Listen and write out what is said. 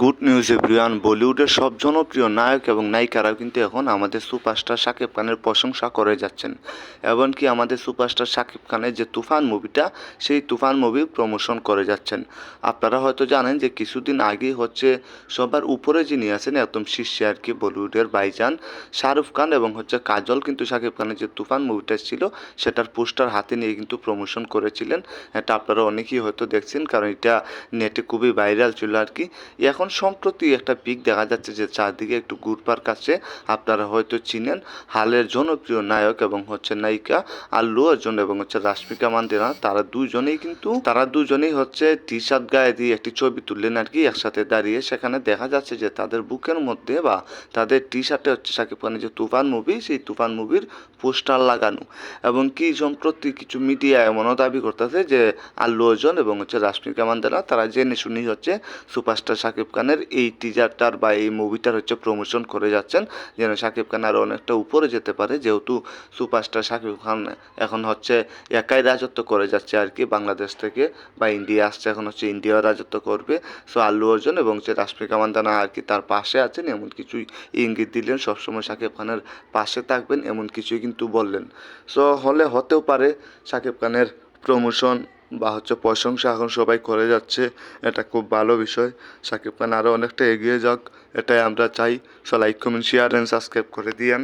Good news everyone, বলিউডের সব জনপ্রিয় নায়ক এবং নায়িকারাও কিন্তু এখন আমাদের সুপারস্টার শাকিব খানের প্রশংসা করে যাচ্ছেন। এমনকি আমাদের সুপারস্টার শাকিব খানের যে তুফান মুভিটা, সেই তুফান মুভি প্রমোশন করে যাচ্ছেন। আপনারা হয়তো জানেন যে কিছুদিন আগেই হচ্ছে সবার উপরে যিনি আছেন একদম শীর্ষে আর কি, বলিউডের ভাইজান শাহরুখ খান এবং হচ্ছে কাজল কিন্তু শাকিব খানের যে তুফান মুভিটা ছিল সেটার পোস্টার হাতে নিয়ে কিন্তু প্রমোশন করেছিলেন। এটা আপনারা অনেকেই হয়তো দেখছেন, কারণ এটা নেটে খুবই ভাইরাল ছিল আর কি। এখন সম্প্রতি একটা পিক দেখা যাচ্ছে যে চারদিকে একটু ঘুরপার কাছে, আপনারা হয়তো চিনেন হালের জনপ্রিয় নায়ক এবং হচ্ছে নায়িকা আল্লু অর্জুন এবং হচ্ছে রাশ্মিকা মান্দানা। তারা দুজনেই হচ্ছে টি শার্ট গায়ে দিয়ে একটি ছবি তুললেন আর কি, একসাথে দাঁড়িয়ে। সেখানে দেখা যাচ্ছে যে তাদের বুকের মধ্যে বা তাদের টি শার্টে হচ্ছে শাকিব খানের যে তুফান মুভি, সেই তুফান মুভির পোস্টার লাগানো। এবং কি সম্প্রতি কিছু মিডিয়া এমনও দাবি করতেছে যে আল্লু অর্জুন এবং হচ্ছে রাশ্মিকা মান্দানা তারা জেনে শুনি হচ্ছে সুপারস্টার শাকিব খানের এই টিজারটার বা এই মুভিটার হচ্ছে প্রমোশন করে যাচ্ছেন, যেন শাকিব খান আরও অনেকটা উপরে যেতে পারে। যেহেতু সুপারস্টার শাকিব খান এখন হচ্ছে একাই রাজত্ব করে যাচ্ছে আর কি, বাংলাদেশ থেকে বা ইন্ডিয়া আসছে, এখন হচ্ছে ইন্ডিয়াও রাজত্ব করবে। সো আল্লু অর্জুন এবং হচ্ছে রাশ্মিকা মান্দানা আর কি তার পাশে আছেন, এমন কিছুই ইঙ্গিত দিলেন। সবসময় শাকিব খানের পাশে থাকবেন এমন কিছুই কিন্তু বললেন। সো হতেও পারে শাকিব খানের প্রমোশন বা হচ্ছে প্রশংসা এখন সবাই করে যাচ্ছে, এটা খুব ভালো বিষয়। শাকিব খান আরও অনেকটা এগিয়ে যাক, এটাই আমরা চাই। So like comment share and subscribe করে দিয়েন।